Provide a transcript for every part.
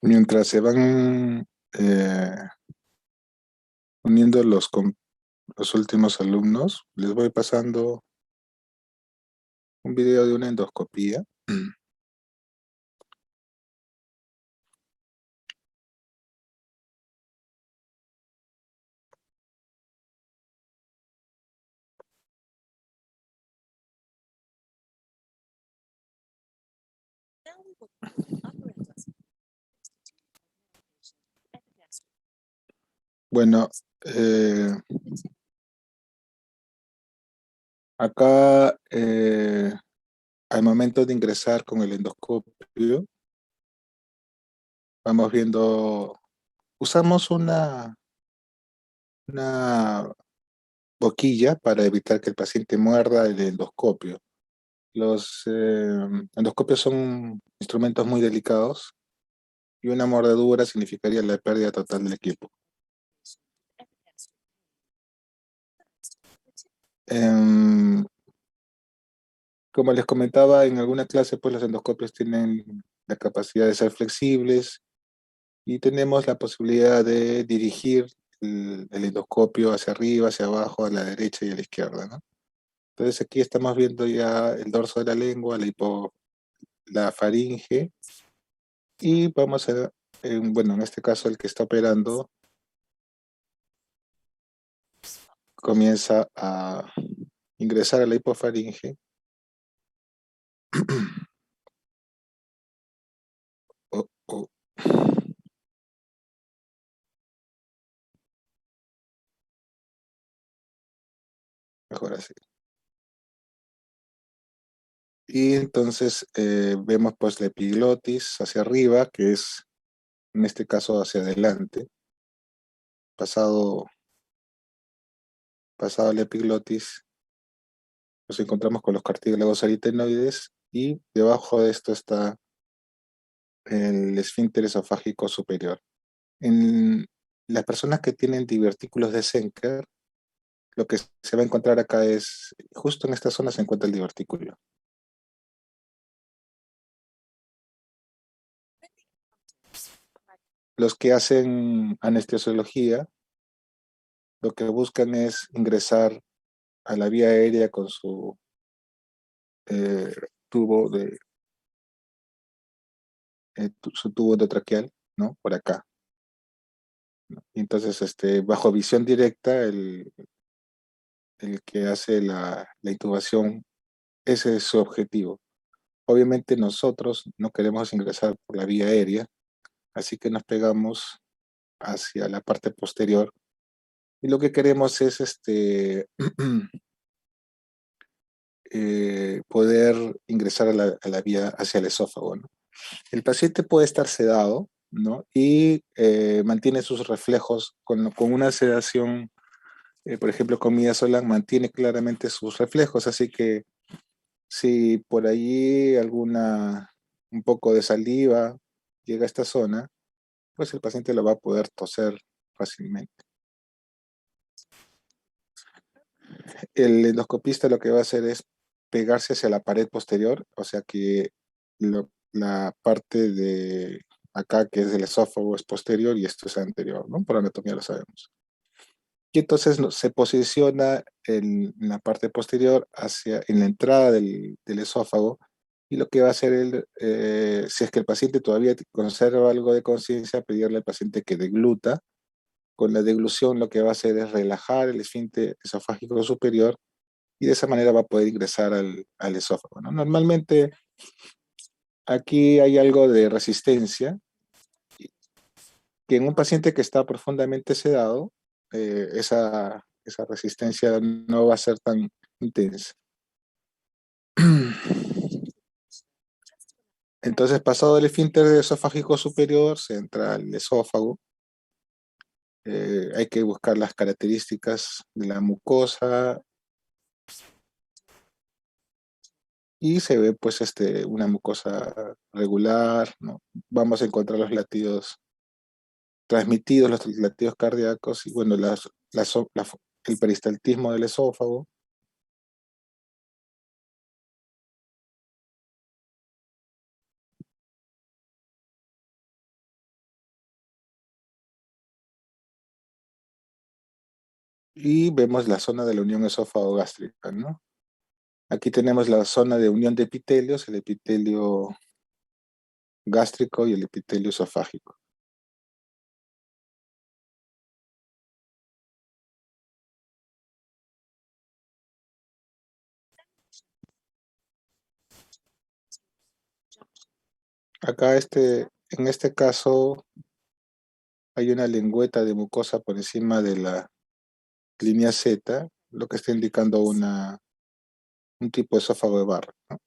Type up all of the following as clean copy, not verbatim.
Mientras se van uniendo los últimos alumnos, les voy pasando un video de una endoscopía. Bueno, acá al momento de ingresar con el endoscopio, vamos viendo, usamos una boquilla para evitar que el paciente muerda el endoscopio. Los endoscopios son instrumentos muy delicados y una mordedura significaría la pérdida total del equipo. Em, Como les comentaba en alguna clase, pues los endoscopios tienen la capacidad de ser flexibles y tenemos la posibilidad de dirigir el endoscopio hacia arriba, hacia abajo, a la derecha y a la izquierda, ¿no? Entonces aquí estamos viendo ya el dorso de la lengua, la faringe, y vamos a, bueno, en este caso el que está operando comienza a ingresar a la hipofaringe. Oh, oh, mejor así. Y entonces vemos pues la epiglotis hacia arriba, que es en este caso hacia adelante, pasado, pasado la epiglotis, nos encontramos con los cartílagos aritenoides y debajo de esto está el esfínter esofágico superior. En las personas que tienen divertículos de Senker, lo que se va a encontrar acá es, justo en esta zona se encuentra el divertículo. Los que hacen anestesiología, lo que buscan es ingresar a la vía aérea con su eh, tubo su tubo endotraqueal, ¿no? Por acá. Y entonces, bajo visión directa, el que hace la intubación, ese es su objetivo. Obviamente nosotros no queremos ingresar por la vía aérea, así que nos pegamos hacia la parte posterior y lo que queremos es poder ingresar a la vía hacia el esófago, ¿no? El paciente puede estar sedado, ¿no? Y mantiene sus reflejos con una sedación, por ejemplo, con midazolam mantiene claramente sus reflejos, así que si por allí un poco de saliva llega a esta zona, pues el paciente lo va a poder toser fácilmente. El endoscopista lo que va a hacer es pegarse hacia la pared posterior, o sea que la parte de acá, que es del esófago, es posterior y esto es anterior, ¿no? Por anatomía lo sabemos. Y entonces se posiciona en la parte posterior en la entrada del esófago, y lo que va a hacer él, si es que el paciente todavía conserva algo de conciencia, pedirle al paciente que degluta. Con la deglución lo que va a hacer es relajar el esfínter esofágico superior y de esa manera va a poder ingresar al esófago, ¿no? Normalmente aquí hay algo de resistencia, que en un paciente que está profundamente sedado, esa resistencia no va a ser tan intensa. Entonces, pasado el esfínter esofágico superior, se entra al esófago. Hay que buscar las características de la mucosa y se ve pues una mucosa regular, ¿no? Vamos a encontrar los latidos transmitidos, los latidos cardíacos y bueno, el peristaltismo del esófago. y vemos la zona de la unión esófago-gástrica, ¿no? Aquí tenemos la zona de unión de epitelios, el epitelio gástrico y el epitelio esofágico. Acá en este caso hay una lengüeta de mucosa por encima de la línea Z, lo que está indicando un tipo de esófago de barra, ¿no?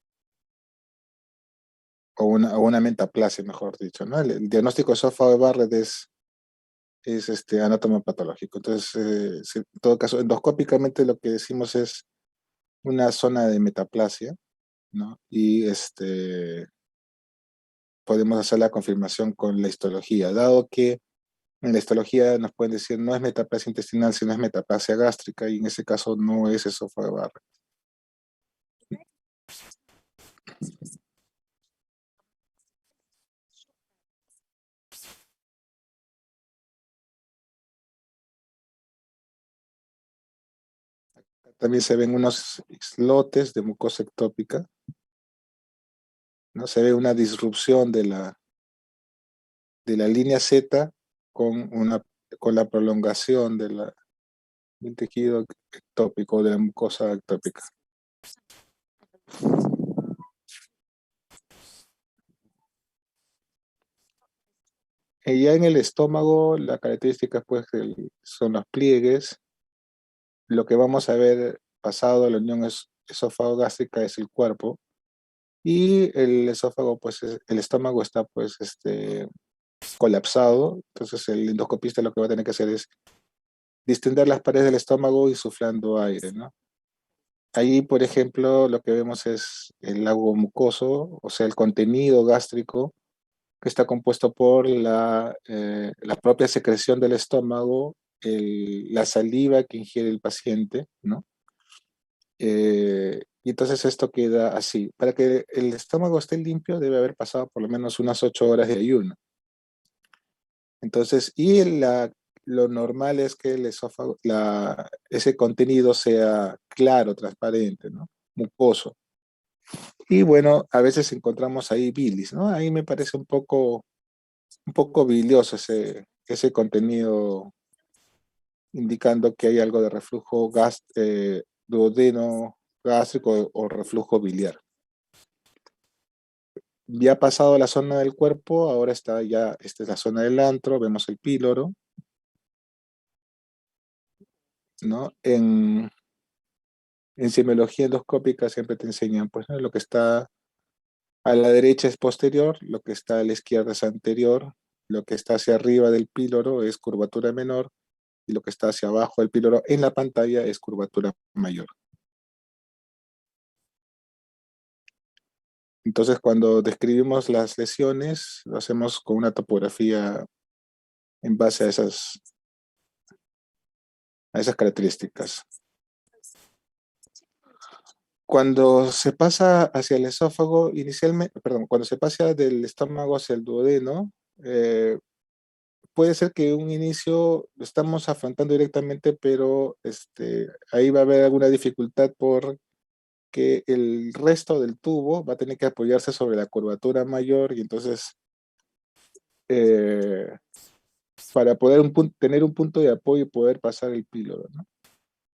O una metaplasia, mejor dicho, ¿no? El diagnóstico de esófago de Barrett es anatomopatológico. Entonces, en todo caso, endoscópicamente lo que decimos es una zona de metaplasia, ¿no? Y podemos hacer la confirmación con la histología, dado que en la histología nos pueden decir no es metaplasia intestinal, sino es metaplasia gástrica, y en ese caso no es esófago de Barrett. También se ven unos islotes de mucosa ectópica, ¿no? Se ve una disrupción de la línea Z con, con la prolongación del tejido ectópico, de la mucosa ectópica. Y ya en el estómago, las características pues, son los pliegues. Lo que vamos a ver pasado la unión esófago-gástrica es el cuerpo. Y el esófago, pues, el estómago está pues colapsado. Entonces el endoscopista lo que va a tener que hacer es distender las paredes del estómago insuflando aire, ¿no? Ahí, por ejemplo, lo que vemos es el lago mucoso, o sea, el contenido gástrico, que está compuesto por la propia secreción del estómago, la saliva que ingiere el paciente, ¿no? Y entonces esto queda así. Para que el estómago esté limpio, debe haber pasado por lo menos unas 8 horas de ayuno. Entonces, lo normal es que el esófago, ese contenido sea claro, transparente, ¿no? Mucoso. Y bueno, a veces encontramos ahí bilis, ¿no? Ahí me parece un poco bilioso ese contenido, indicando que hay algo de reflujo duodeno gástrico o reflujo biliar. Ya pasado la zona del cuerpo, ahora esta es la zona del antro, vemos el píloro, ¿no? En semiología endoscópica siempre te enseñan, pues, ¿no? Lo que está a la derecha es posterior, lo que está a la izquierda es anterior, lo que está hacia arriba del píloro es curvatura menor y lo que está hacia abajo del píloro en la pantalla es curvatura mayor. Entonces, cuando describimos las lesiones, lo hacemos con una topografía en base a esas características. Cuando se pasa hacia el esófago, inicialmente, perdón, cuando se pasa del estómago hacia el duodeno, puede ser que un inicio lo estamos afrontando directamente, pero ahí va a haber alguna dificultad porque el resto del tubo va a tener que apoyarse sobre la curvatura mayor y entonces eh, para poder tener un punto de apoyo y poder pasar el píloro, ¿no?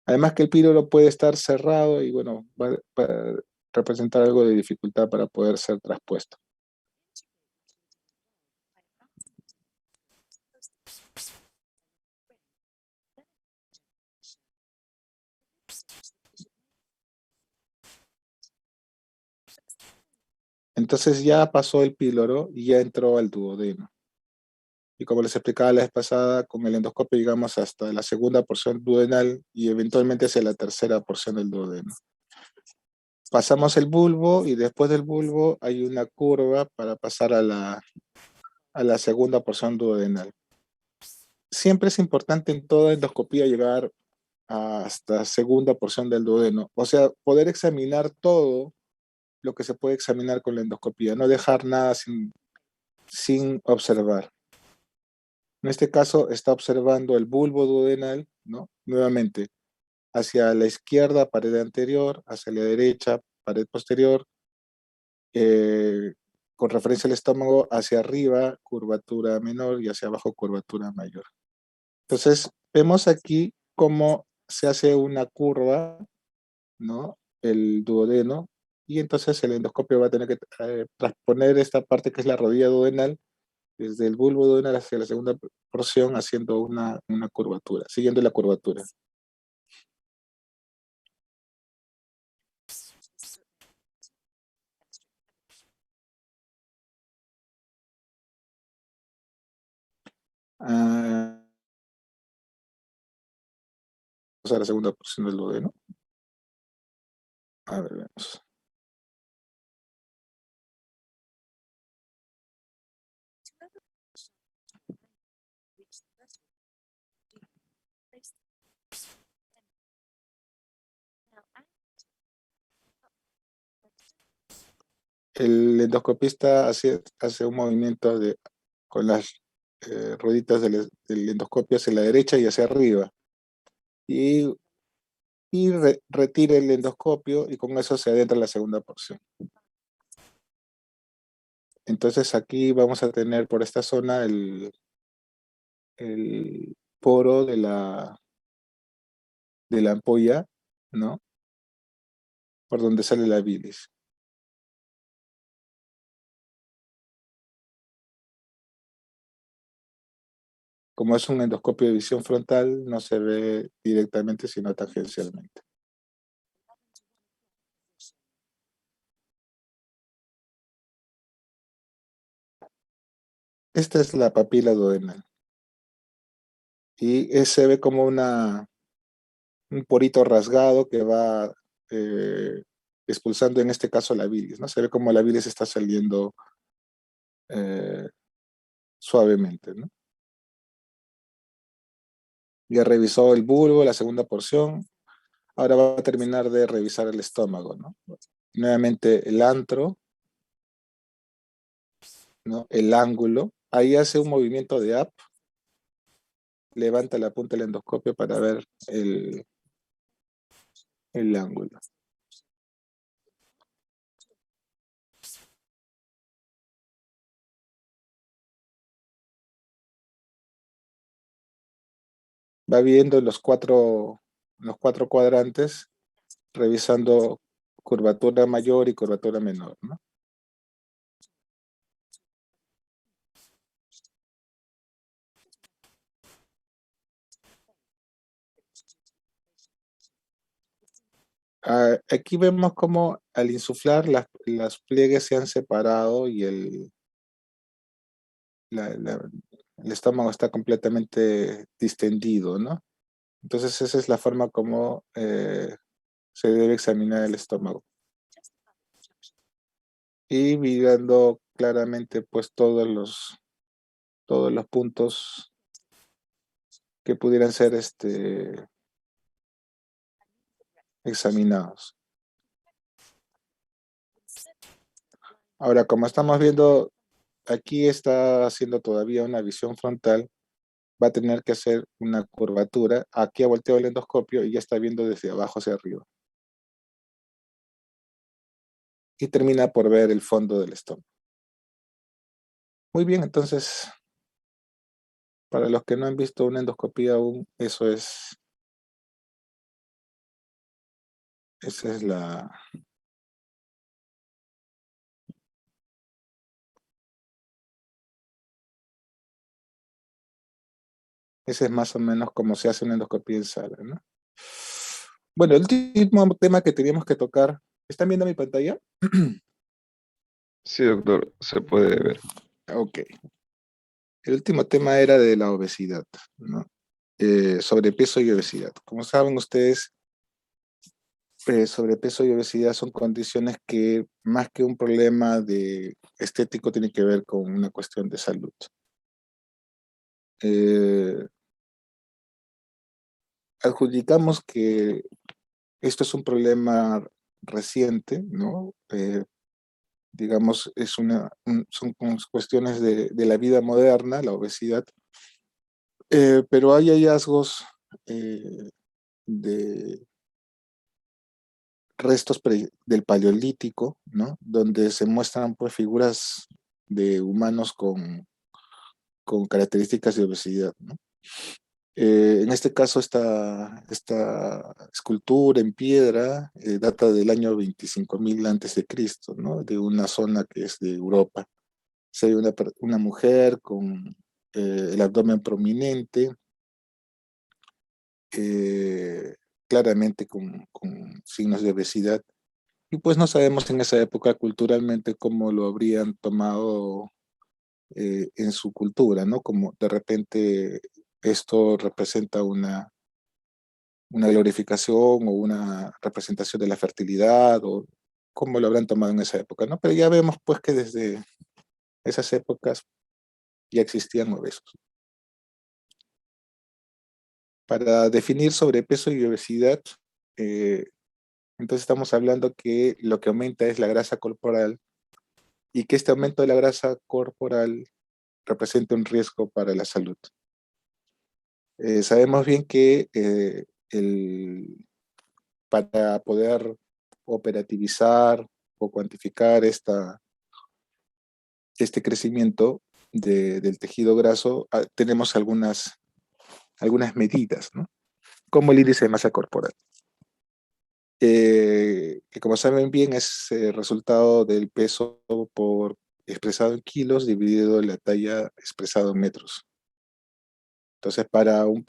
Además que el píloro puede estar cerrado y bueno, va a representar algo de dificultad para poder ser traspuesto. Entonces ya pasó el píloro y ya entró al duodeno. Y como les explicaba la vez pasada, con el endoscopio llegamos hasta la segunda porción duodenal y eventualmente hacia la tercera porción del duodeno. Pasamos el bulbo y después del bulbo hay una curva para pasar a la segunda porción duodenal. Siempre es importante en toda endoscopía llegar hasta segunda porción del duodeno, o sea, poder examinar todo lo que se puede examinar con la endoscopía, no dejar nada sin observar. En este caso está observando el bulbo duodenal ¿no? Nuevamente, hacia la izquierda, pared anterior, hacia la derecha, pared posterior, eh, con referencia al estómago, hacia arriba, curvatura menor y hacia abajo, curvatura mayor. Entonces, vemos aquí cómo se hace una curva, ¿no? El duodeno, y entonces el endoscopio va a tener que transponer esta parte que es la rodilla duodenal, desde el bulbo duodenal hacia la segunda porción, haciendo una curvatura, siguiendo la curvatura. Ah, o sea, la segunda porción del duodeno. A ver, veamos. El endoscopista hace un movimiento con las rueditas del endoscopio hacia la derecha y hacia arriba. Y, retira el endoscopio y con eso se adentra la segunda porción. Entonces aquí vamos a tener por esta zona el poro de la ampolla, ¿no? Por donde sale la bilis. Como es un endoscopio de visión frontal, no se ve directamente, sino tangencialmente. Esta es la papila duodenal. Y se ve como un porito rasgado que va eh, expulsando, en este caso, la bilis, ¿no? Se ve como la bilis está saliendo eh, suavemente, ¿no? Ya revisó el bulbo, la segunda porción. Ahora va a terminar de revisar el estómago, ¿no? Nuevamente el antro, ¿no? El ángulo. Ahí hace un movimiento de up, levanta la punta del endoscopio para ver el ángulo. Va viendo los cuatro cuadrantes, revisando curvatura mayor y curvatura menor, ¿no? Aquí vemos cómo al insuflar las pliegues se han separado y el estómago está completamente distendido, ¿no? Entonces esa es la forma como se debe examinar el estómago. Y mirando claramente pues todos los puntos que pudieran ser examinados. Ahora, como estamos viendo, aquí está haciendo todavía una visión frontal, va a tener que hacer una curvatura. Aquí ha volteado el endoscopio y ya está viendo desde abajo hacia arriba. Y termina por ver el fondo del estómago. Muy bien, entonces, para los que no han visto una endoscopía aún, esa es ese es más o menos como se hace una endoscopía en sala, ¿no? Bueno, el último tema que teníamos que tocar, ¿están viendo mi pantalla? Sí, doctor, se puede ver. Ok. El último tema era de la obesidad, ¿no? Sobrepeso y obesidad. Como saben ustedes, sobrepeso y obesidad son condiciones que más que un problema de estético tienen que ver con una cuestión de salud. Eh, Adjudicamos que esto es un problema reciente, ¿no? Digamos, son cuestiones de la vida moderna, la obesidad, pero hay hallazgos de restos del Paleolítico, ¿no? Donde se muestran pues figuras de humanos con características de obesidad, ¿no? En este caso, esta escultura en piedra data del año 25.000 antes de Cristo, ¿no? De una zona que es de Europa. Se ve una mujer con el abdomen prominente, eh, claramente con signos de obesidad. Y pues no sabemos en esa época culturalmente cómo lo habrían tomado en su cultura, ¿no? Como de repente esto representa una glorificación o una representación de la fertilidad o cómo lo habrán tomado en esa época, ¿no? Pero ya vemos pues que desde esas épocas ya existían obesos. Para definir sobrepeso y obesidad, eh, entonces estamos hablando que lo que aumenta es la grasa corporal y que este aumento de la grasa corporal representa un riesgo para la salud. Sabemos bien que para poder operativizar o cuantificar este crecimiento del tejido graso, tenemos algunas medidas, ¿no? Como el índice de masa corporal, que como saben bien es el resultado del peso expresado en kilos dividido en la talla expresado en metros. Entonces, para un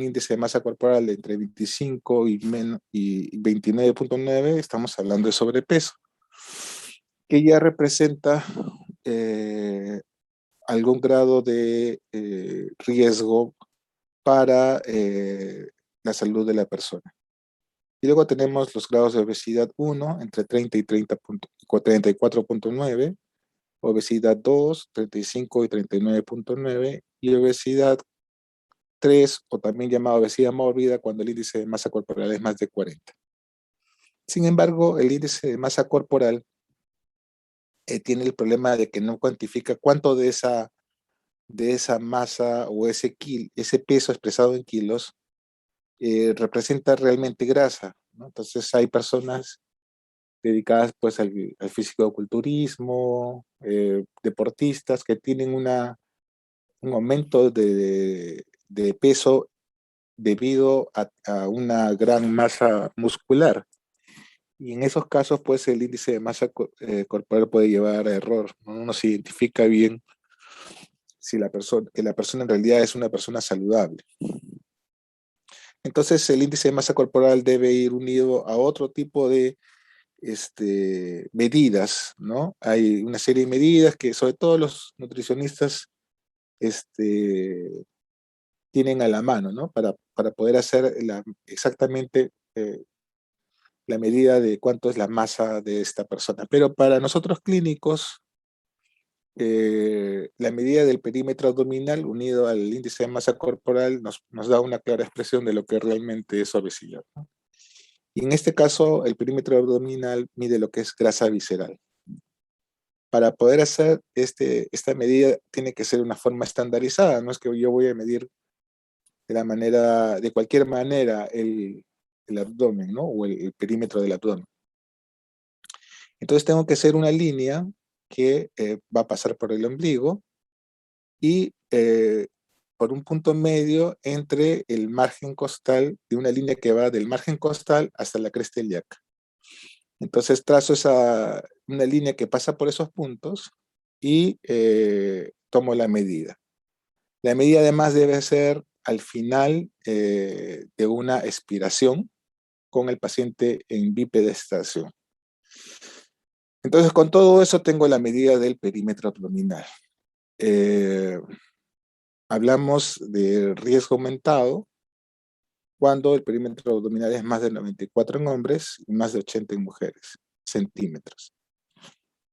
índice de masa corporal de entre 25 y 29.9, estamos hablando de sobrepeso, que ya representa eh, algún grado de riesgo para la salud de la persona. Y luego tenemos los grados de obesidad 1, entre 30 y 34.9, obesidad 2, 35 y 39.9, y obesidad 3, o también llamada obesidad mórbida, cuando el índice de masa corporal es más de 40. Sin embargo, el índice de masa corporal tiene el problema de que no cuantifica cuánto de esa masa o ese peso expresado en kilos representa realmente grasa, ¿no? Entonces hay personas dedicadas pues al fisicoculturismo, deportistas que tienen un aumento de peso debido a una gran masa muscular. Y en esos casos, pues el índice de masa corporal puede llevar a error, ¿no? No se identifica bien si que la persona en realidad es una persona saludable. Entonces, el índice de masa corporal debe ir unido a otro tipo de medidas, ¿no? Hay una serie de medidas que sobre todo los nutricionistas tienen a la mano, ¿no? Para poder hacer exactamente la medida de cuánto es la masa de esta persona. Pero para nosotros clínicos, la medida del perímetro abdominal unido al índice de masa corporal nos da una clara expresión de lo que realmente es obesidad, ¿no? Y en este caso, el perímetro abdominal mide lo que es grasa visceral. Para poder hacer esta medida tiene que ser una forma estandarizada, no es que yo voy a medir de cualquier manera el abdomen, ¿no? O el perímetro del abdomen. Entonces tengo que hacer una línea que va a pasar por el ombligo y por un punto medio entre el margen costal, de una línea que va del margen costal hasta la cresta ilíaca. Entonces trazo una línea que pasa por esos puntos y tomo la medida. La medida además debe ser al final de una expiración con el paciente en bipedestación. Entonces, con todo eso tengo la medida del perímetro abdominal. Hablamos de riesgo aumentado cuando el perímetro abdominal es más de 94 en hombres y más de 80 en mujeres, centímetros.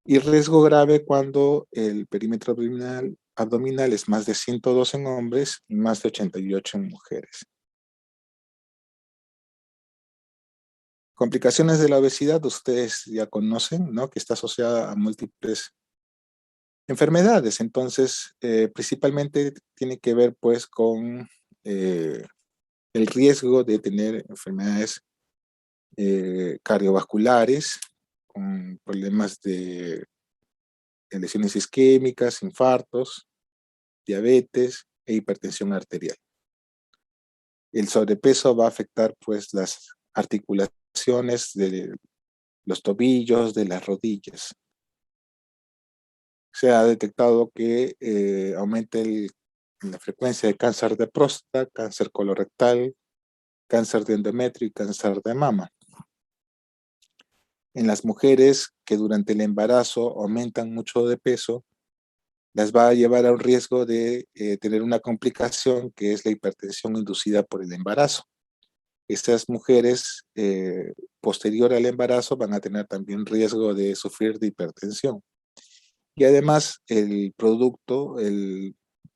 Y riesgo grave cuando el perímetro abdominal es más de 102 en hombres y más de 88 en mujeres. Complicaciones de la obesidad, ustedes ya conocen, ¿no? Que está asociada a múltiples enfermedades. Entonces, principalmente tiene que ver pues con riesgo de tener enfermedades cardiovasculares, con problemas de lesiones isquémicas, infartos, diabetes e hipertensión arterial. El sobrepeso va a afectar pues las articulaciones de los tobillos, de las rodillas. Se ha detectado que aumenta la frecuencia de cáncer de próstata, cáncer colorectal, cáncer de endometrio y cáncer de mama. En las mujeres que durante el embarazo aumentan mucho de peso, las va a llevar a un riesgo de tener una complicación que es la hipertensión inducida por el embarazo. Estas mujeres, posterior al embarazo, van a tener también riesgo de sufrir de hipertensión. Y además, el producto, el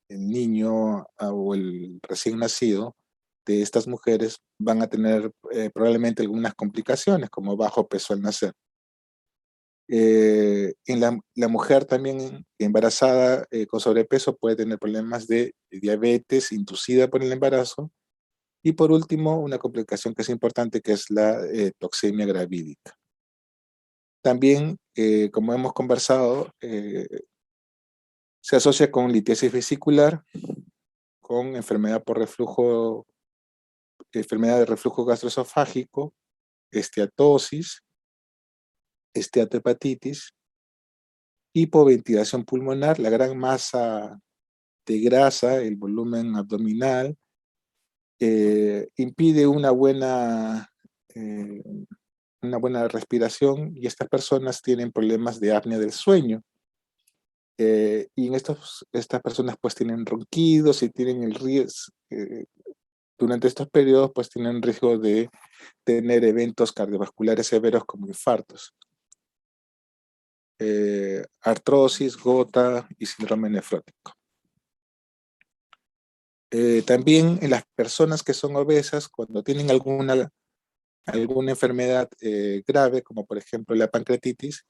niño o el recién nacido de estas mujeres van a tener probablemente algunas complicaciones, como bajo peso al nacer. En la mujer también embarazada con sobrepeso puede tener problemas de diabetes inducida por el embarazo. Y por último, una complicación que es importante, que es la toxemia gravídica. También, como hemos conversado, se asocia con litiasis vesicular, con enfermedad por reflujo, enfermedad de reflujo gastroesofágico, esteatosis, esteatohepatitis, hipoventilación pulmonar, la gran masa de grasa, el volumen abdominal, impide eh, una buena respiración, y estas personas tienen problemas de apnea del sueño. Y estas personas pues tienen ronquidos y tienen el riesgo, durante estos periodos pues tienen riesgo de tener eventos cardiovasculares severos como infartos, artrosis, gota y síndrome nefrótico. También en las personas que son obesas, cuando tienen alguna enfermedad grave, como por ejemplo la pancreatitis,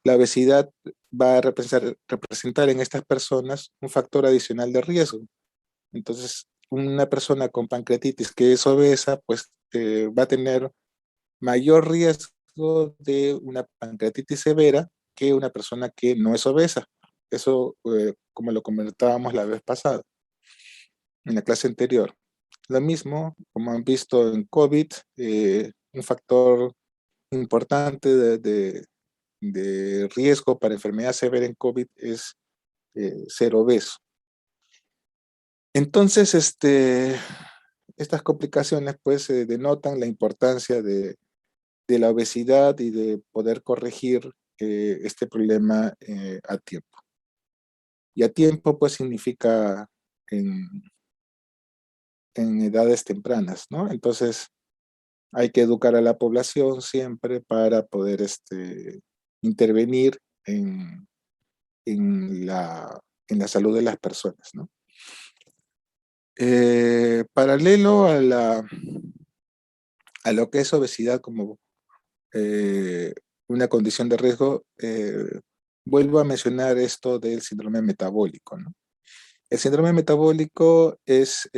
la obesidad va a representar en estas personas un factor adicional de riesgo. Entonces, una persona con pancreatitis que es obesa, pues va a tener mayor riesgo de una pancreatitis severa que una persona que no es obesa. Eso, como lo comentábamos la vez pasada, en la clase anterior. Lo mismo, como han visto en COVID, un factor importante de riesgo para enfermedad severa en COVID es ser obeso. Entonces, estas complicaciones pues denotan la importancia de la obesidad y de poder corregir este problema a tiempo. Y a tiempo pues significa en, edades tempranas, ¿no? Entonces hay que educar a la población siempre para poder intervenir en la, salud de las personas, ¿no? Paralelo a lo que es obesidad como una condición de riesgo, vuelvo a mencionar esto del síndrome metabólico, ¿no? El síndrome metabólico es,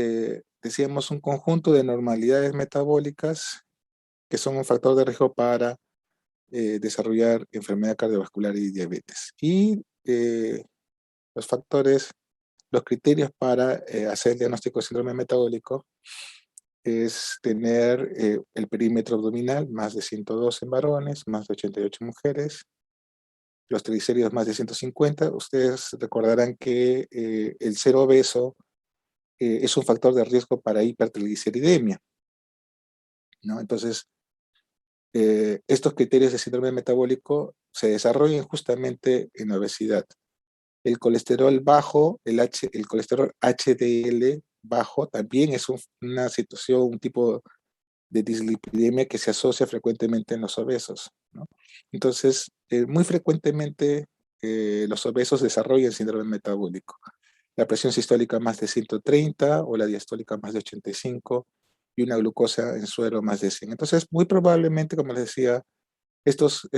decíamos, un conjunto de normalidades metabólicas que son un factor de riesgo para desarrollar enfermedad cardiovascular y diabetes. Y los factores, los criterios para hacer el diagnóstico de síndrome metabólico es tener el perímetro abdominal más de 102 en varones, más de 88 mujeres, los triglicéridos más de 150. Ustedes recordarán que el ser obeso es un factor de riesgo para hipertrigliceridemia, ¿no? Entonces, estos criterios de síndrome metabólico se desarrollan justamente en obesidad. El colesterol bajo, el colesterol HDL bajo, también es una situación, un tipo de dislipidemia que se asocia frecuentemente en los obesos, ¿no? Entonces, muy frecuentemente los obesos desarrollan síndrome metabólico. La presión sistólica más de 130 o la diastólica más de 85 y una glucosa en suero más de 100. Entonces, muy probablemente, como les decía, estos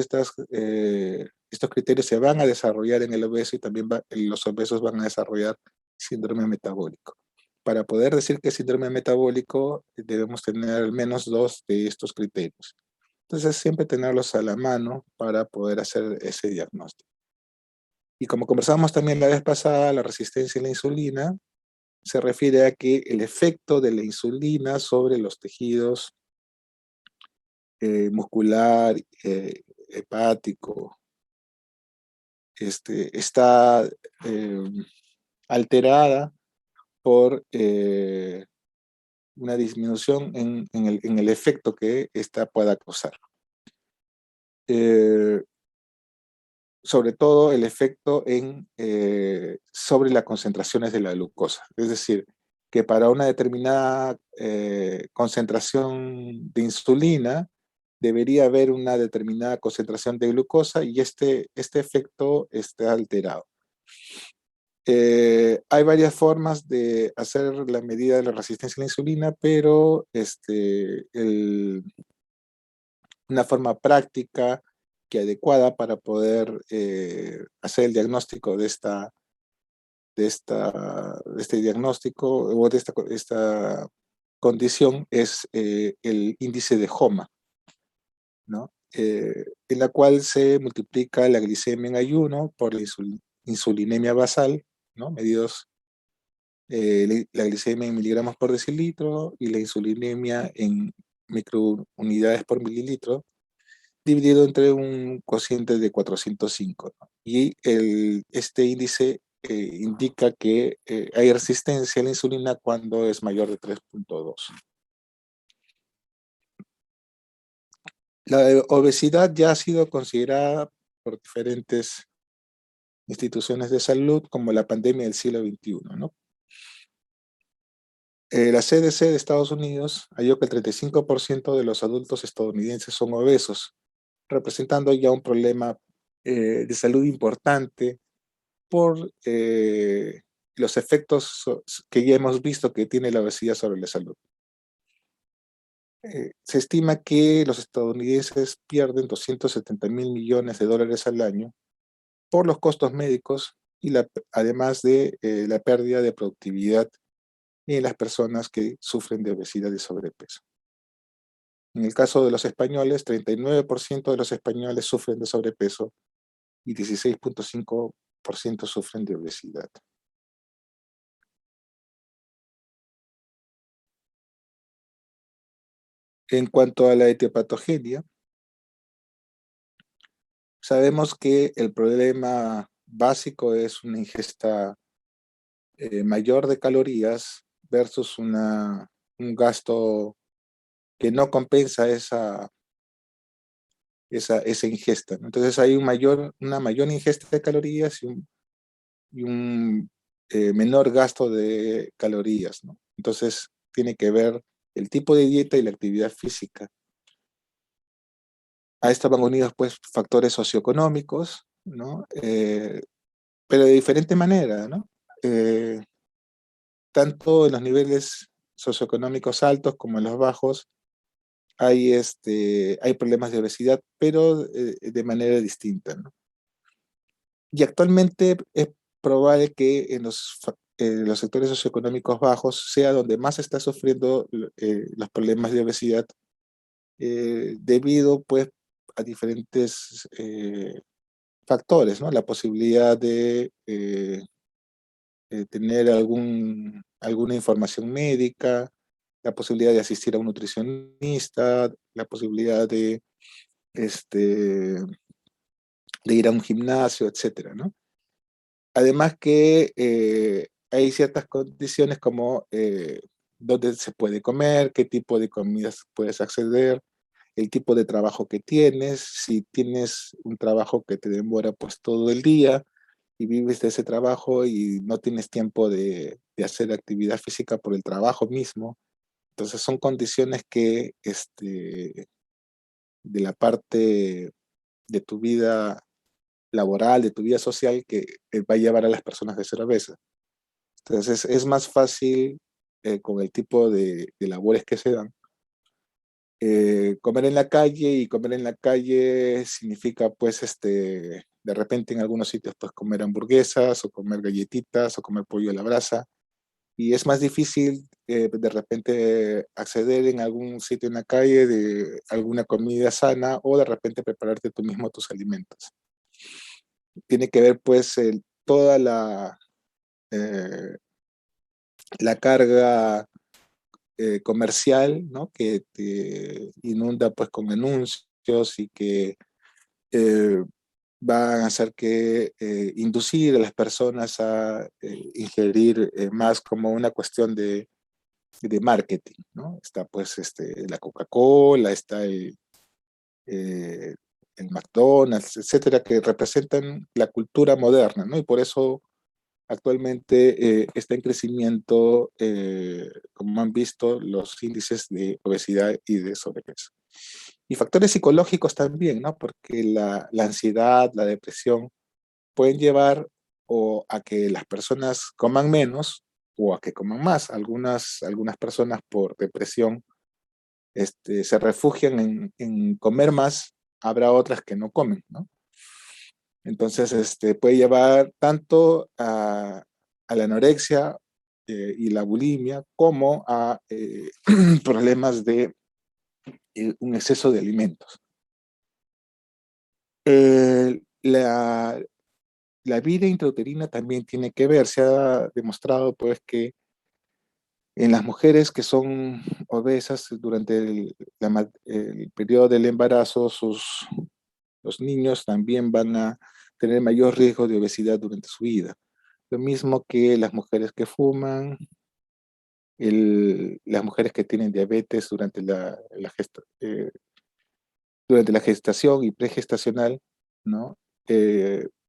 criterios se van a desarrollar en el obeso, y también los obesos van a desarrollar síndrome metabólico. para poder decir que es síndrome metabólico, debemos tener al menos 2 de estos criterios. Entonces, siempre tenerlos a la mano para poder hacer ese diagnóstico. Y como conversamos también la vez pasada, la resistencia a la insulina se refiere a que el efecto de la insulina sobre los tejidos muscular, hepático, está alterada por una disminución en el efecto que ésta pueda causar. Sobre todo el efecto sobre las concentraciones de la glucosa. Es decir, que para una determinada concentración de insulina debería haber una determinada concentración de glucosa y este efecto está alterado. Hay varias formas de hacer la medida de la resistencia a la insulina, pero una forma práctica que adecuada para poder hacer el diagnóstico de este diagnóstico o de esta condición es el índice de HOMA, ¿no? En la cual se multiplica la glicemia en ayuno por la insulinemia basal, ¿no? Medidos la glicemia en miligramos por decilitro y la insulinemia en microunidades por mililitro, dividido entre un cociente de 405, ¿no? Y este índice indica que hay resistencia a la insulina cuando es mayor de 3.2. La obesidad ya ha sido considerada por diferentes instituciones de salud como la pandemia del siglo XXI, ¿no? La CDC de Estados Unidos halló que el 35% de los adultos estadounidenses son obesos, representando ya un problema de salud importante por los efectos que ya hemos visto que tiene la obesidad sobre la salud. Se estima que los estadounidenses pierden 270.000 millones de dólares al año por los costos médicos y además de la pérdida de productividad en las personas que sufren de obesidad y sobrepeso. En el caso de los españoles, 39% de los españoles sufren de sobrepeso y 16.5% sufren de obesidad. En cuanto a la etiopatogenia, sabemos que el problema básico es una ingesta mayor de calorías versus un gasto que no compensa esa ingesta, ¿no? Entonces hay una mayor ingesta de calorías y un menor gasto de calorías, ¿no? Entonces tiene que ver el tipo de dieta y la actividad física. A esto van unidos pues factores socioeconómicos, ¿no? Pero de diferente manera, ¿no? Tanto en los niveles socioeconómicos altos como en los bajos hay problemas de obesidad, pero de manera distinta, ¿no? Y actualmente es probable que en los sectores socioeconómicos bajos sea donde más se está sufriendo los problemas de obesidad debido pues a diferentes factores, ¿no? La posibilidad de tener alguna información médica, la posibilidad de asistir a un nutricionista, la posibilidad este, de ir a un gimnasio, etcétera, ¿no? Además que hay ciertas condiciones como dónde se puede comer, qué tipo de comidas puedes acceder, el tipo de trabajo que tienes, si tienes un trabajo que te demora pues todo el día y vives de ese trabajo y no tienes tiempo de hacer actividad física por el trabajo mismo. Entonces son condiciones que de la parte de tu vida laboral, de tu vida social, que va a llevar a las personas a ser obesas. Entonces es más fácil con el tipo de labores que se dan. Comer en la calle, y comer en la calle significa pues de repente en algunos sitios pues comer hamburguesas o comer galletitas o comer pollo a la brasa. y es más difícil de repente acceder en algún sitio en la calle de alguna comida sana o de repente prepararte tú mismo tus alimentos. Tiene que ver pues toda eh, la carga comercial, ¿no? Que te inunda pues con anuncios y que eh, van a hacer que inducir a las personas a ingerir más como una cuestión de marketing, ¿no? Está pues la Coca-Cola, está eh, el McDonald's, etcétera, que representan la cultura moderna, ¿no? Y por eso actualmente está en crecimiento, como han visto, los índices de obesidad y de sobrepeso. Y factores psicológicos también, ¿no? Porque la ansiedad, la depresión pueden llevar o a que las personas coman menos o a que coman más. Algunas personas por depresión se refugian en comer más, habrá otras que no comen, ¿no? Entonces, puede llevar tanto a la anorexia y la bulimia como a problemas de un exceso de alimentos. La vida intrauterina también tiene que ver, se ha demostrado pues que en las mujeres que son obesas durante el periodo del embarazo, los niños también van a tener mayor riesgo de obesidad durante su vida. Lo mismo que las mujeres que fuman, las mujeres que tienen diabetes durante la gestación y pregestacional, ¿no?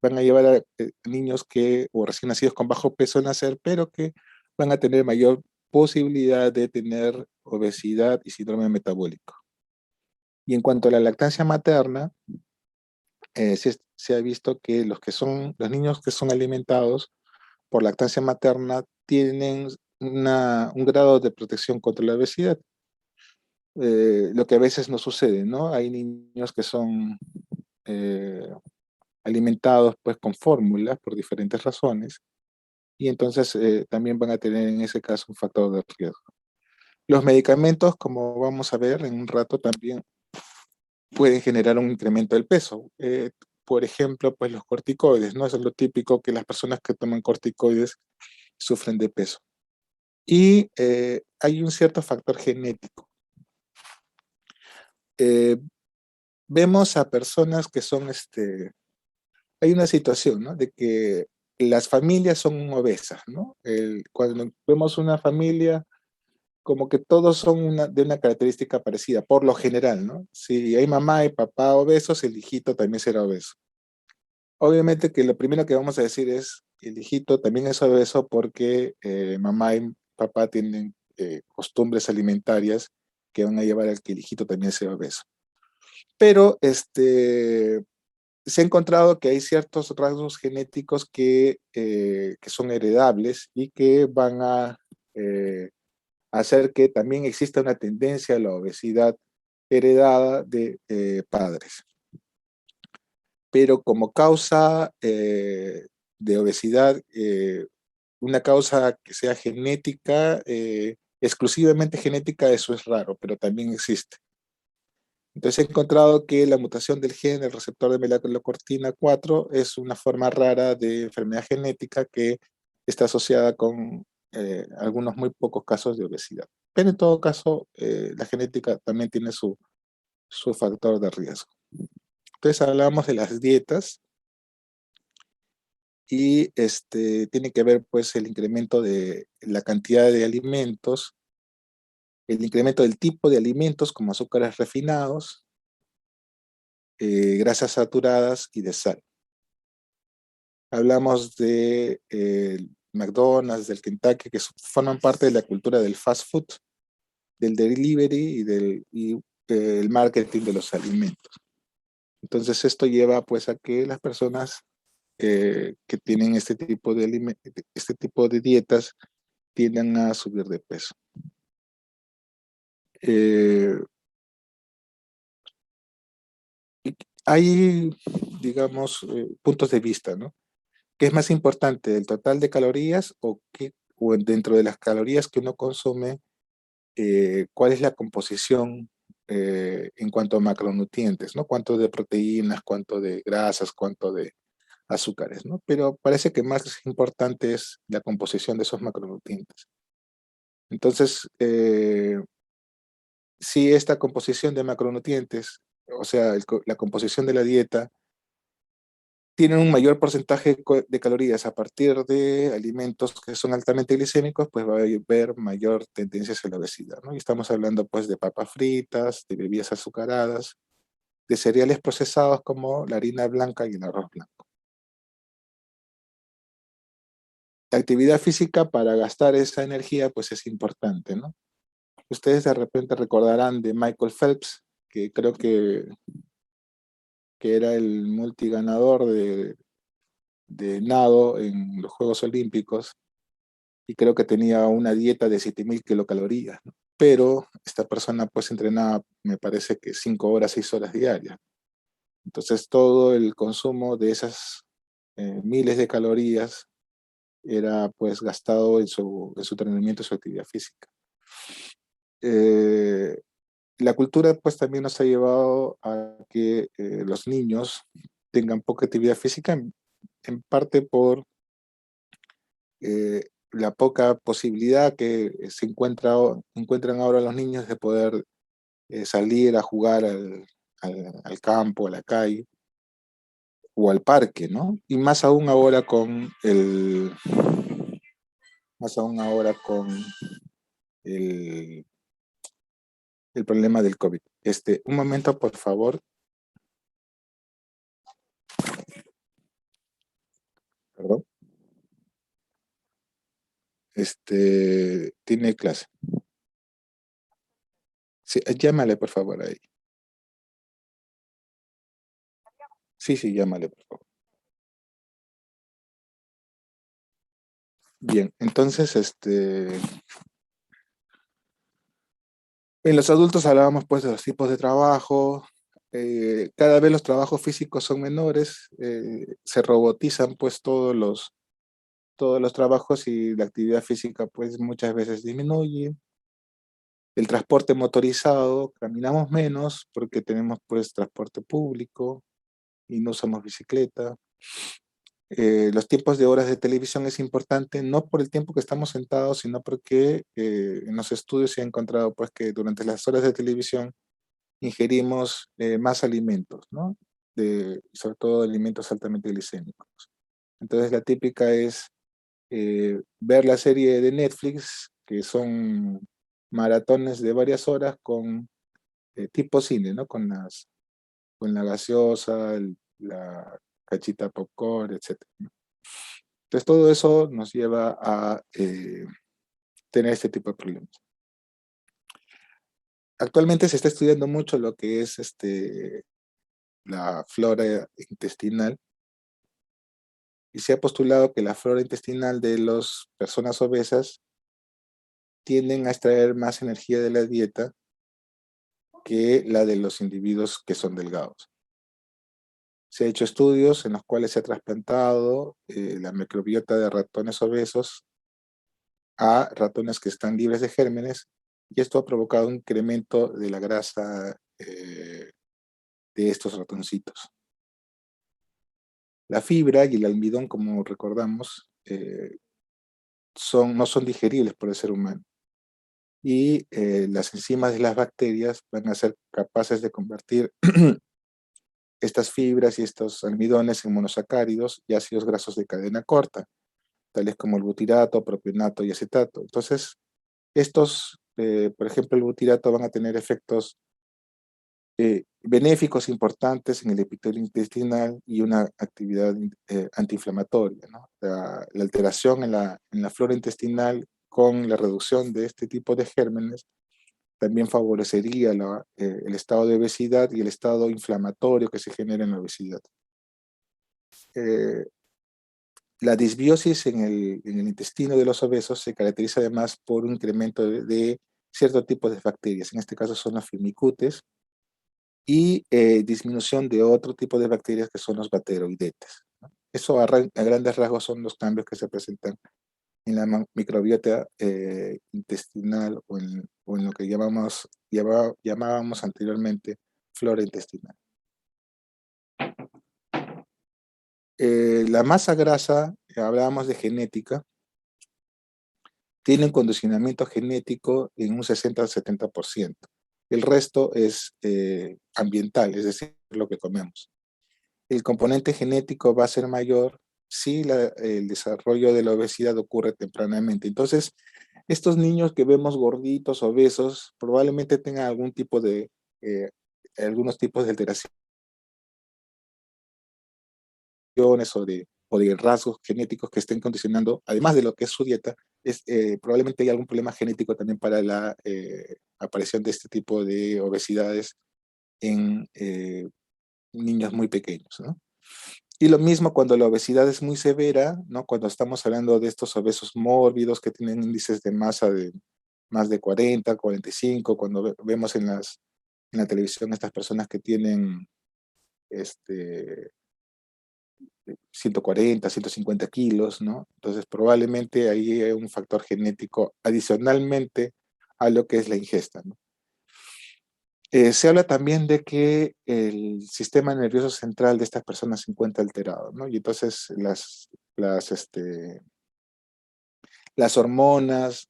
Van a llevar a niños o recién nacidos con bajo peso a nacer, pero que van a tener mayor posibilidad de tener obesidad y síndrome metabólico. Y en cuanto a la lactancia materna, se ha visto que los niños que son alimentados por lactancia materna tienen un grado de protección contra la obesidad, lo que a veces no sucede, ¿no? Hay niños que son eh, alimentados pues con fórmulas por diferentes razones y entonces también van a tener en ese caso un factor de riesgo. Los medicamentos, como vamos a ver en un rato, también pueden generar un incremento del peso. Por ejemplo, pues los corticoides, ¿no? Eso es lo típico que las personas que toman corticoides sufren de peso. Y hay un cierto factor genético. Eh, Vemos a personas que son, hay una situación, ¿no? De que las familias son obesas, ¿no? Cuando vemos una familia, como que todos son de una característica parecida, por lo general, ¿no? Si hay mamá y papá obesos, el hijito también será obeso. Obviamente que lo primero que vamos a decir es, el hijito también es obeso porque mamá y papá tienen costumbres alimentarias que van a llevar a que el hijito también sea obeso. Pero se ha encontrado que hay ciertos rasgos genéticos que son heredables y que van a hacer que también exista una tendencia a la obesidad heredada de padres. Pero como causa de obesidad, una causa que sea genética, exclusivamente genética, eso es raro, pero también existe. Entonces he encontrado que la mutación del gen del receptor de melanocortina 4 es una forma rara de enfermedad genética que está asociada con algunos muy pocos casos de obesidad. Pero en todo caso, la genética también tiene su factor de riesgo. Entonces hablamos de las dietas y tiene que ver pues el incremento de la cantidad de alimentos, el incremento del tipo de alimentos como azúcares refinados, grasas saturadas y de sal. Hablamos de McDonald's, del Kentucky, que forman parte de la cultura del fast food, del delivery el marketing de los alimentos. Entonces esto lleva pues a que las personas que tienen este tipo de dietas tienden a subir de peso. Eh, Hay, digamos, puntos de vista, ¿no? ¿Qué es más importante, el total de calorías o dentro de las calorías que uno consume, cuál es la composición en cuanto a macronutrientes, ¿no? Cuánto de proteínas, cuánto de grasas, cuánto de azúcares, ¿no? Pero parece que más importante es la composición de esos macronutrientes. Entonces, si esta composición de macronutrientes, o sea, la composición de la dieta, tienen un mayor porcentaje de calorías a partir de alimentos que son altamente glicémicos, pues va a haber mayor tendencia hacia la obesidad, ¿no? Y estamos hablando pues de papas fritas, de bebidas azucaradas, de cereales procesados como la harina blanca y el arroz blanco. La actividad física para gastar esa energía pues es importante, ¿no? Ustedes de repente recordarán de Michael Phelps, que creo que era el multiganador de nado en los Juegos Olímpicos, y creo que tenía una dieta de 7.000 kilocalorías, ¿no? Pero esta persona pues entrenaba, me parece que 5 horas, 6 horas diarias. Entonces todo el consumo de esas miles de calorías era pues gastado en su entrenamiento y su actividad física. Eh, la cultura pues también nos ha llevado a que los niños tengan poca actividad física, en parte por la poca posibilidad que encuentran ahora los niños de poder salir a jugar al campo, a la calle o al parque, ¿no? Y más aún ahora con el, el problema del COVID. Un momento, por favor. Perdón. Tiene clase. Sí, llámale, por favor, ahí. Sí, sí, llámale, por favor. Bien, entonces, en los adultos hablábamos pues de los tipos de trabajo. Cada vez los trabajos físicos son menores, se robotizan pues todos los trabajos y la actividad física pues muchas veces disminuye. El transporte motorizado, caminamos menos porque tenemos pues transporte público y no usamos bicicleta. Los tiempos de horas de televisión es importante, no por el tiempo que estamos sentados, sino porque en los estudios se ha encontrado pues que durante las horas de televisión ingerimos más alimentos, ¿no? Sobre todo alimentos altamente glicémicos. Entonces la típica es ver la serie de Netflix, que son maratones de varias horas con tipo cine, ¿no? Con la gaseosa, la cachita popcorn, etcétera, ¿no? Entonces todo eso nos lleva a tener este tipo de problemas. Actualmente se está estudiando mucho lo que es la flora intestinal, y se ha postulado que la flora intestinal de las personas obesas tienden a extraer más energía de la dieta que la de los individuos que son delgados. Se han hecho estudios en los cuales se ha trasplantado la microbiota de ratones obesos a ratones que están libres de gérmenes, y esto ha provocado un incremento de la grasa de estos ratoncitos. La fibra y el almidón, como recordamos, no son digeribles por el ser humano, y las enzimas de las bacterias van a ser capaces de convertir estas fibras y estos almidones en monosacáridos y ácidos grasos de cadena corta, tales como el butirato, propionato y acetato. Entonces, por ejemplo, el butirato van a tener efectos benéficos importantes en el epitelio intestinal y una actividad antiinflamatoria, ¿no? La alteración en la flora intestinal con la reducción de este tipo de gérmenes también favorecería el estado de obesidad y el estado inflamatorio que se genera en la obesidad. La disbiosis en el intestino de los obesos se caracteriza además por un incremento de cierto tipo de bacterias, en este caso son las firmicutes, y disminución de otro tipo de bacterias que son los bacteroidetes, ¿no? Eso a grandes rasgos son los cambios que se presentan en la microbiota intestinal o en lo que llamábamos anteriormente flora intestinal. La masa grasa, hablábamos de genética, tiene un condicionamiento genético en un 60 al 70%. El resto es ambiental, es decir, lo que comemos. El componente genético va a ser mayor si el desarrollo de la obesidad ocurre tempranamente. Entonces, estos niños que vemos gorditos, obesos, probablemente tengan eh, algunos tipos de alteraciones o de rasgos genéticos que estén condicionando, además de lo que es su dieta, probablemente hay algún problema genético también para la aparición de este tipo de obesidades en niños muy pequeños, ¿no? Y lo mismo cuando la obesidad es muy severa, ¿no? Cuando estamos hablando de estos obesos mórbidos que tienen índices de masa de más de 40, 45, cuando vemos en la televisión estas personas que tienen este, 140, 150 kilos, ¿no? Entonces probablemente ahí hay un factor genético adicionalmente a lo que es la ingesta, ¿no? Se habla también de que el sistema nervioso central de estas personas se encuentra alterado, ¿no? Y entonces las hormonas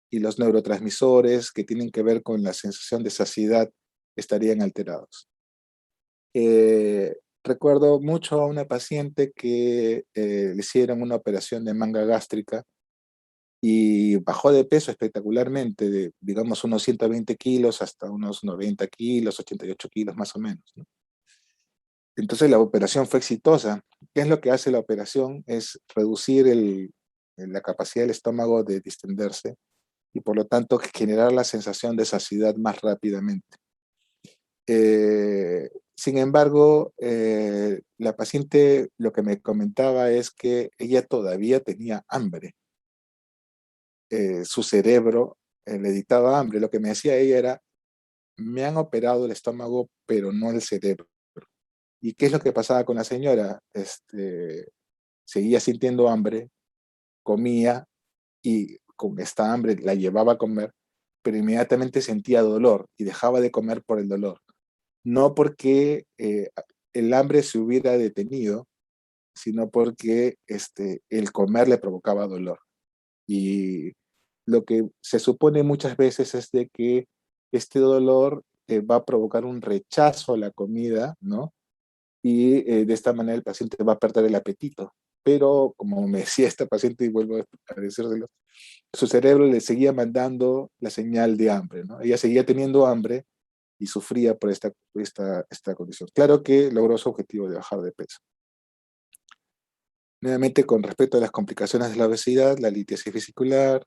y los neurotransmisores que tienen que ver con la sensación de saciedad estarían alterados. Recuerdo mucho a una paciente que le hicieron una operación de manga gástrica y bajó de peso espectacularmente, de digamos unos 120 kilos hasta unos 90 kilos, 88 kilos más o menos, ¿no? Entonces la operación fue exitosa. ¿Qué es lo que hace la operación? Es reducir la capacidad del estómago de distenderse y por lo tanto generar la sensación de saciedad más rápidamente. Sin embargo, la paciente lo que me comentaba es que ella todavía tenía hambre. Su cerebro le dictaba hambre. Lo que me decía ella era, me han operado el estómago, pero no el cerebro. ¿Y qué es lo que pasaba con la señora? Seguía sintiendo hambre, comía y con esta hambre la llevaba a comer, pero inmediatamente sentía dolor y dejaba de comer por el dolor. No porque el hambre se hubiera detenido, sino porque el comer le provocaba dolor. Y lo que se supone muchas veces es de que este dolor va a provocar un rechazo a la comida, ¿no? Y de esta manera el paciente va a perder el apetito. Pero, como me decía esta paciente, y vuelvo a decírselo, su cerebro le seguía mandando la señal de hambre, ¿no? Ella seguía teniendo hambre y sufría por esta condición. Claro que logró su objetivo de bajar de peso. Nuevamente, con respecto a las complicaciones de la obesidad, la litiasis vesicular,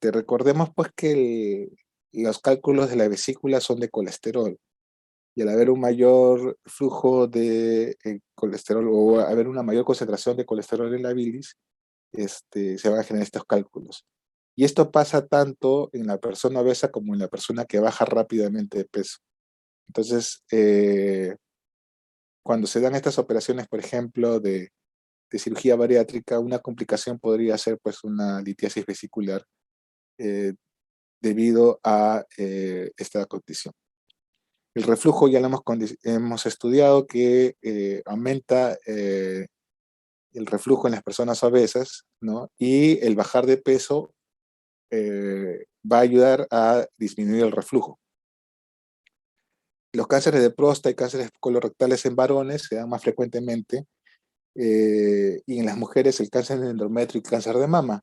recordemos pues que los cálculos de la vesícula son de colesterol, y al haber un mayor flujo de colesterol o haber una mayor concentración de colesterol en la bilis, se van a generar estos cálculos. Y esto pasa tanto en la persona obesa como en la persona que baja rápidamente de peso. Entonces, cuando se dan estas operaciones, por ejemplo, de cirugía bariátrica, una complicación podría ser pues una litiasis vesicular eh, debido a esta condición. El reflujo ya lo hemos estudiado que aumenta el reflujo en las personas obesas, ¿no? Y el bajar de peso va a ayudar a disminuir el reflujo. Los cánceres de próstata y cánceres colorectales en varones se dan más frecuentemente y en las mujeres el cáncer de endometrio y cáncer de mama.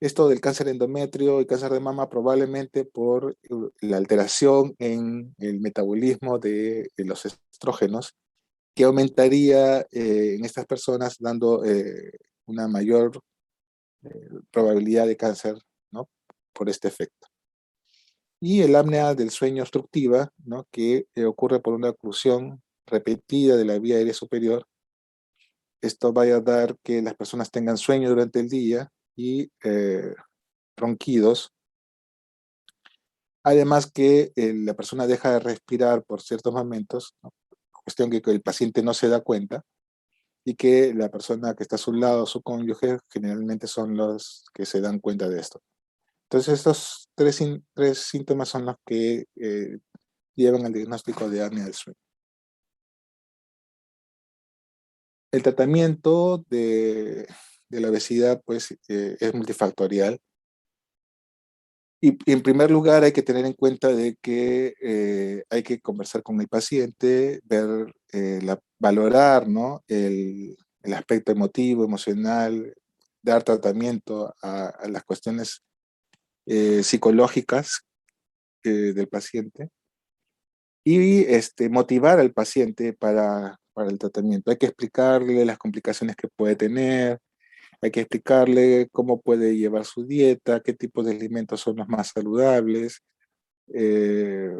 Esto del cáncer de endometrio y cáncer de mama probablemente por la alteración en el metabolismo de los estrógenos, que aumentaría en estas personas dando una mayor probabilidad de cáncer, ¿no? Por este efecto. Y el apnea del sueño obstructiva, ¿no? Que ocurre por una oclusión repetida de la vía aérea superior. Esto va a dar que las personas tengan sueño durante el día y ronquidos. Además que la persona deja de respirar por ciertos momentos, ¿no? Cuestión que el paciente no se da cuenta, y que la persona que está a su lado, su cónyuge, generalmente son los que se dan cuenta de esto. Entonces, estos tres síntomas son los que llevan al diagnóstico de apnea del sueño. El tratamiento de la obesidad, pues, es multifactorial. Y en primer lugar hay que tener en cuenta de que hay que conversar con el paciente, ver, valorar, ¿no? El aspecto emotivo, emocional, dar tratamiento a las cuestiones psicológicas del paciente y motivar al paciente para el tratamiento. Hay que explicarle las complicaciones que puede tener, hay que explicarle cómo puede llevar su dieta, qué tipos de alimentos son los más saludables. eh,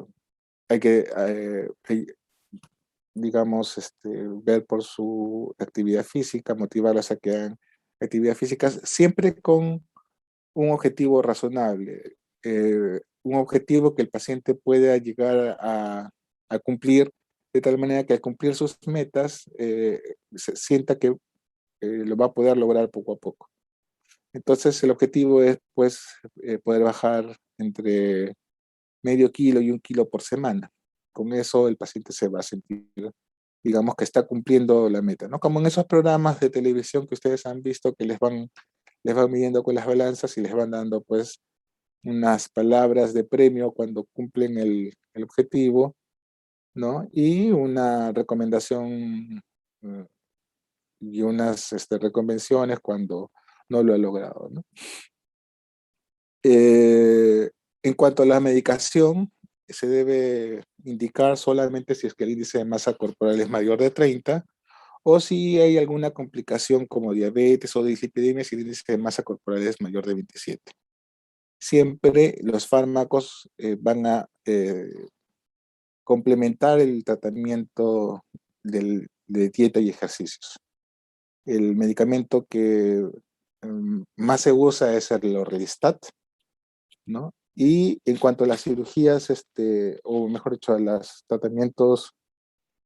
Hay que, digamos, ver por su actividad física, motivarlas a que hagan actividad física, siempre con un objetivo razonable, un objetivo que el paciente pueda llegar a cumplir, de tal manera que al cumplir sus metas, se sienta que lo va a poder lograr poco a poco. Entonces, el objetivo es, pues, poder bajar entre medio kilo y 1 kilo por semana. Con eso el paciente se va a sentir, digamos, que está cumpliendo la meta, ¿no? Como en esos programas de televisión que ustedes han visto que les van midiendo con las balanzas y les van dando, pues, unas palabras de premio cuando cumplen el objetivo, ¿no? Y una recomendación y unas reconvenciones cuando no lo ha logrado, ¿no? Eh, en cuanto a la medicación, se debe indicar solamente si es que el índice de masa corporal es mayor de 30 o si hay alguna complicación como diabetes o dislipidemia si el índice de masa corporal es mayor de 27. Siempre los fármacos van a complementar el tratamiento de dieta y ejercicios. El medicamento que más se usa es el Orlistat, ¿no? Y en cuanto a las cirugías, o mejor dicho, a los tratamientos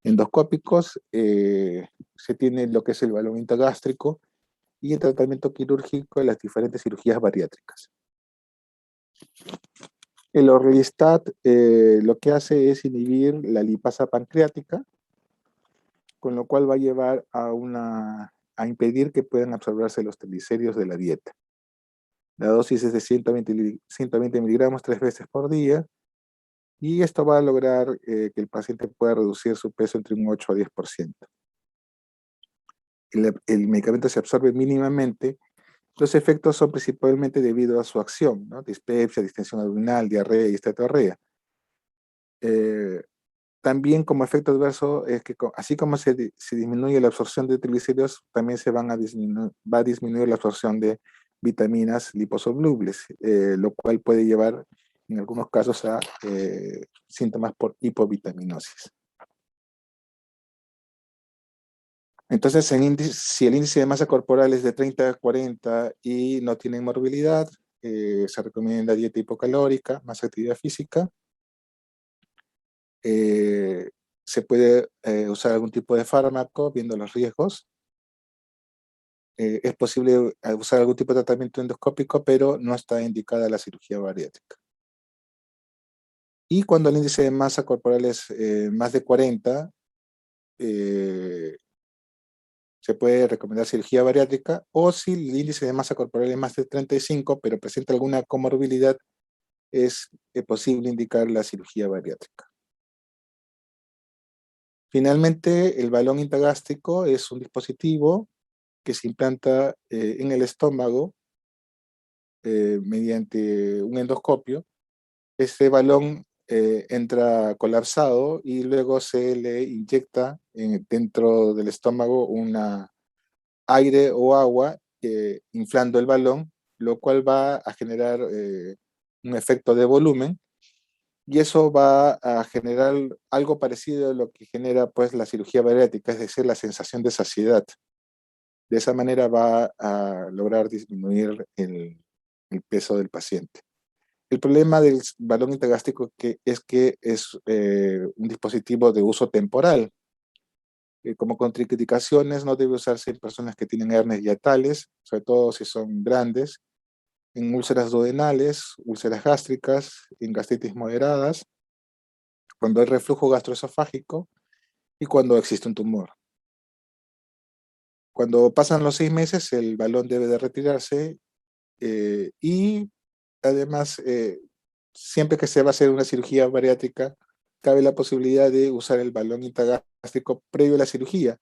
endoscópicos, se tiene lo que es el balón intragástrico y el tratamiento quirúrgico de las diferentes cirugías bariátricas. El Orlistat lo que hace es inhibir la lipasa pancreática, con lo cual va a llevar a impedir que puedan absorberse los triglicéridos de la dieta. La dosis es de 120 miligramos 3 veces por día y esto va a lograr que el paciente pueda reducir su peso entre un 8 a 10%. El medicamento se absorbe mínimamente. Los efectos son principalmente debido a su acción, ¿no? Dispepsia, distensión abdominal, diarrea y esteatorrea. También como efecto adverso es que así como se disminuye la absorción de triglicéridos, también va a disminuir la absorción de vitaminas liposolubles, lo cual puede llevar en algunos casos a síntomas por hipovitaminosis. Entonces, si el índice de masa corporal es de 30 a 40 y no tienen morbilidad, se recomienda dieta hipocalórica, más actividad física. Se puede usar algún tipo de fármaco viendo los riesgos. Es posible usar algún tipo de tratamiento endoscópico, pero no está indicada la cirugía bariátrica. Y cuando el índice de masa corporal es más de 40, se puede recomendar cirugía bariátrica, o si el índice de masa corporal es más de 35, pero presenta alguna comorbilidad, es posible indicar la cirugía bariátrica. Finalmente, el balón intragástrico es un dispositivo que se implanta en el estómago mediante un endoscopio. Este balón entra colapsado y luego se le inyecta dentro del estómago aire o agua inflando el balón, lo cual va a generar un efecto de volumen y eso va a generar algo parecido a lo que genera pues la cirugía bariátrica, es decir, la sensación de saciedad. De esa manera va a lograr disminuir el peso del paciente. El problema del balón intragástrico es que es un dispositivo de uso temporal. Como contraindicaciones, no debe usarse en personas que tienen hernias hiatales, sobre todo si son grandes, en úlceras duodenales, úlceras gástricas, en gastritis moderadas, cuando hay reflujo gastroesofágico y cuando existe un tumor. Cuando pasan los 6 meses, el balón debe de retirarse y además, siempre que se va a hacer una cirugía bariátrica, cabe la posibilidad de usar el balón intragástrico previo a la cirugía,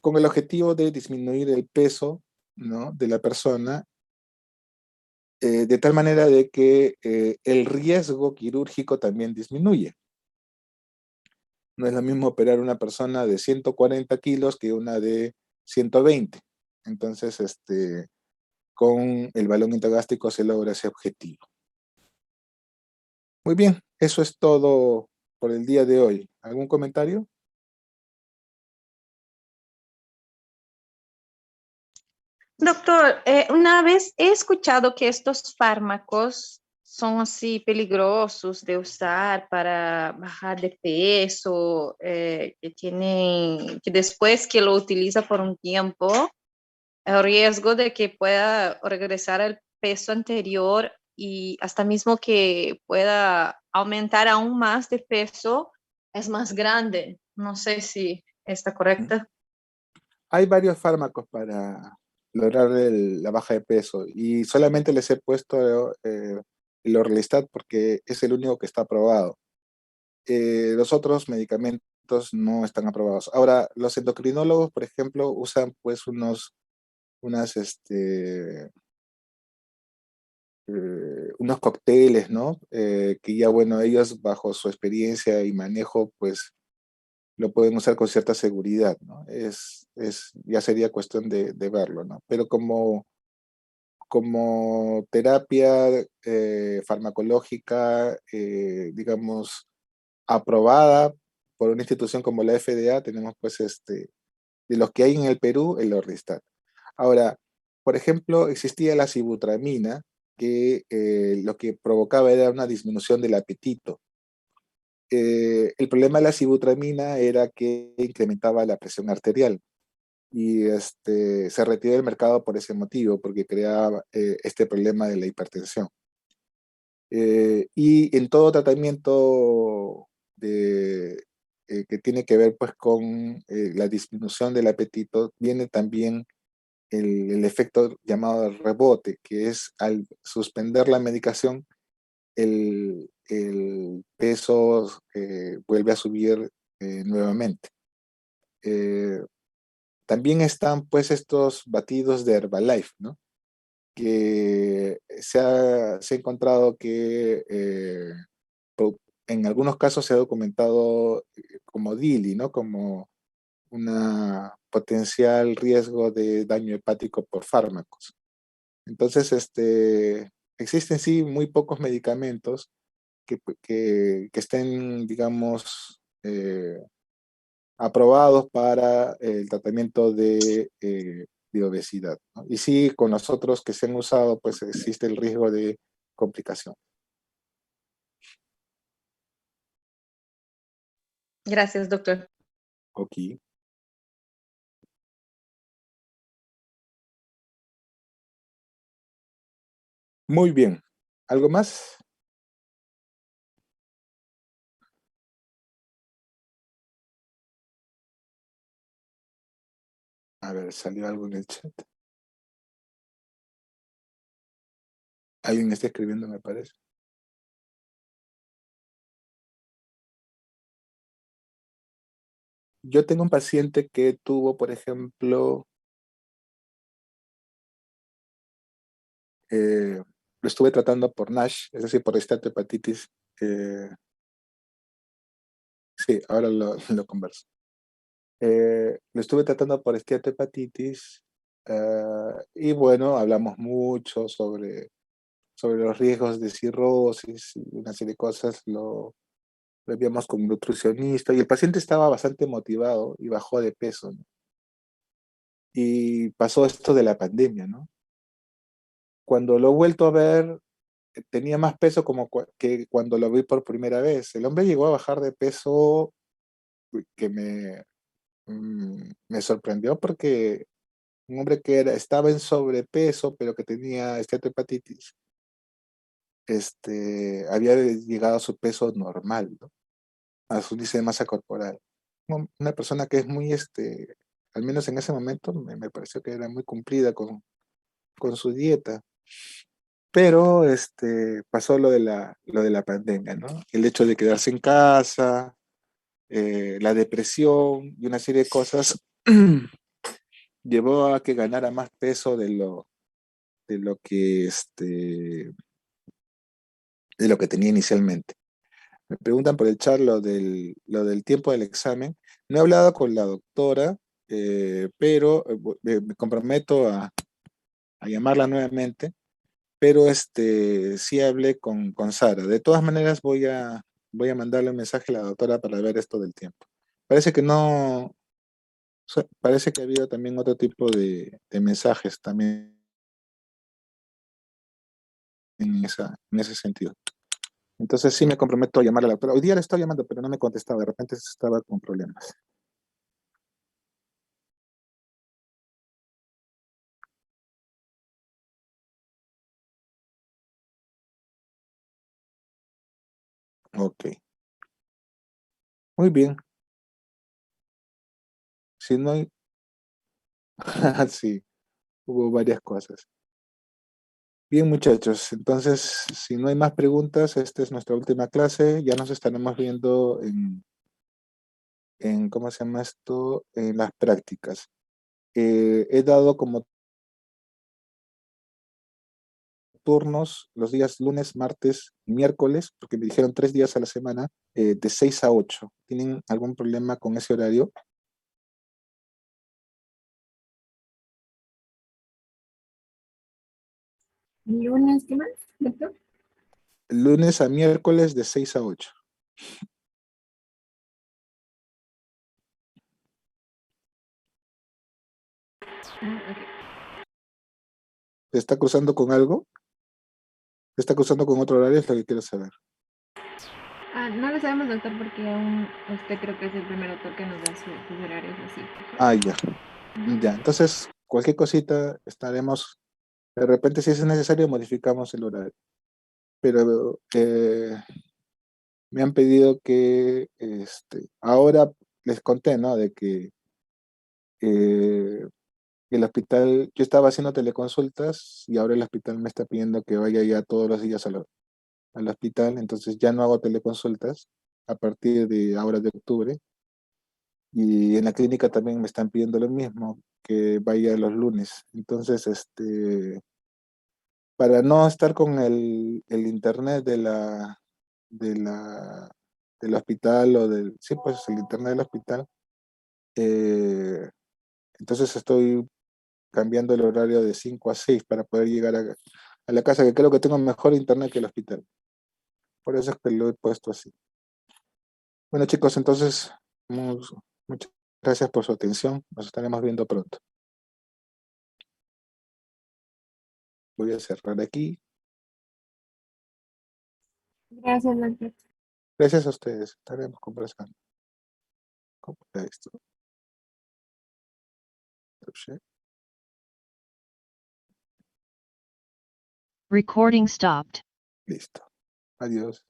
con el objetivo de disminuir el peso, ¿no?, de la persona, de tal manera de que el riesgo quirúrgico también disminuye. No es lo mismo operar a una persona de 140 kilos que una de 120. Entonces, con el balón intragástrico se logra ese objetivo. Muy bien, eso es todo por el día de hoy. ¿Algún comentario? Doctor, una vez he escuchado que estos fármacos son así peligrosos de usar para bajar de peso, que después que lo utiliza por un tiempo, el riesgo de que pueda regresar al peso anterior y hasta mismo que pueda aumentar aún más de peso es más grande. No sé si está correcta. Hay varios fármacos para lograr la baja de peso y solamente les he puesto el Orlistat porque es el único que está aprobado. Los otros medicamentos no están aprobados. Ahora, los endocrinólogos, por ejemplo, usan pues unos cócteles, ¿no? Que ya, bueno, ellos bajo su experiencia y manejo, pues lo pueden usar con cierta seguridad, ¿no? Ya sería cuestión de verlo, ¿no? Pero como terapia farmacológica, digamos, aprobada por una institución como la FDA, tenemos pues de los que hay en el Perú, el Orlistat. Ahora, por ejemplo, existía la sibutramina, que lo que provocaba era una disminución del apetito. El problema de la sibutramina era que incrementaba la presión arterial y se retiró del mercado por ese motivo, porque creaba este problema de la hipertensión. Y en todo tratamiento que tiene que ver pues con la disminución del apetito, viene también el efecto llamado rebote, que es al suspender la medicación, el peso vuelve a subir nuevamente. Eh, También están pues estos batidos de Herbalife, ¿no? Que se ha encontrado que en algunos casos se ha documentado como DILI, ¿no? Como una potencial riesgo de daño hepático por fármacos. Entonces, existen sí muy pocos medicamentos que estén, digamos, aprobados para el tratamiento de obesidad, ¿no? Y sí, con los otros que se han usado, pues existe el riesgo de complicación. Gracias, doctor. Ok. Muy bien. ¿Algo más? A ver, salió algo en el chat. Alguien está escribiendo, me parece. Yo tengo un paciente que tuvo, por ejemplo, lo estuve tratando por NASH, es decir, por esteatohepatitis. Sí, ahora lo converso. Lo estuve tratando por esteatohepatitis y bueno, hablamos mucho sobre los riesgos de cirrosis y una serie de cosas. Lo enviamos con un nutricionista y el paciente estaba bastante motivado y bajó de peso, ¿no? Y pasó esto de la pandemia, ¿no? Cuando lo he vuelto a ver, tenía más peso que cuando lo vi por primera vez. El hombre llegó a bajar de peso que me me sorprendió porque un hombre que estaba en sobrepeso, pero que tenía esteatohepatitis, había llegado a su peso normal, ¿no? A su índice de masa corporal. Una persona que es muy, al menos en ese momento, me pareció que era muy cumplida con su dieta. Pero pasó lo de la pandemia, ¿no? El hecho de quedarse en casa, la depresión y una serie de cosas llevó a que ganara más peso de lo que de lo que tenía inicialmente. Me preguntan por el chat lo del tiempo del examen. No he hablado con la doctora, pero me comprometo a llamarla nuevamente, pero sí hablé con Sara. De todas maneras voy a mandarle un mensaje a la doctora para ver esto del tiempo. Parece que no, parece que ha habido también otro tipo de mensajes también en ese sentido. Entonces sí me comprometo a llamar a la doctora. Hoy día le estoy llamando, pero no me contestaba. De repente estaba con problemas. Ok. Muy bien. Si no hay... sí, hubo varias cosas. Bien, muchachos. Entonces, si no hay más preguntas, esta es nuestra última clase. Ya nos estaremos viendo ¿cómo se llama esto? En las prácticas. He dado como turnos los días lunes, martes y miércoles, porque me dijeron 3 días a la semana, de 6 a 8. ¿Tienen algún problema con ese horario? ¿Lunes qué más, doctor? Lunes a miércoles de 6 a 8. Ok. ¿Se está cruzando con algo? ¿Se está cruzando con otro horario? Es lo que quiero saber. No lo sabemos, doctor, porque aún usted creo que es el primer doctor que nos da sus horarios así. Ah, ya. Ya, entonces cualquier cosita estaremos, de repente si es necesario modificamos el horario. Pero me han pedido que ahora les conté, ¿no? De que eh, el hospital, yo estaba haciendo teleconsultas y ahora el hospital me está pidiendo que vaya ya todos los días al hospital, entonces ya no hago teleconsultas a partir de ahora de octubre. Y en la clínica también me están pidiendo lo mismo, que vaya los lunes. Entonces, para no estar con el internet de la, del hospital sí, pues el internet del hospital, eh, entonces estoy cambiando el horario de 5 a 6 para poder llegar a la casa, que creo que tengo mejor internet que el hospital. Por eso es que lo he puesto así. Bueno, chicos, entonces, muchas gracias por su atención. Nos estaremos viendo pronto. Voy a cerrar aquí. Gracias, doctor. Gracias a ustedes. Estaremos conversando. ¿Cómo está esto? Recording stopped. Listo. Adiós.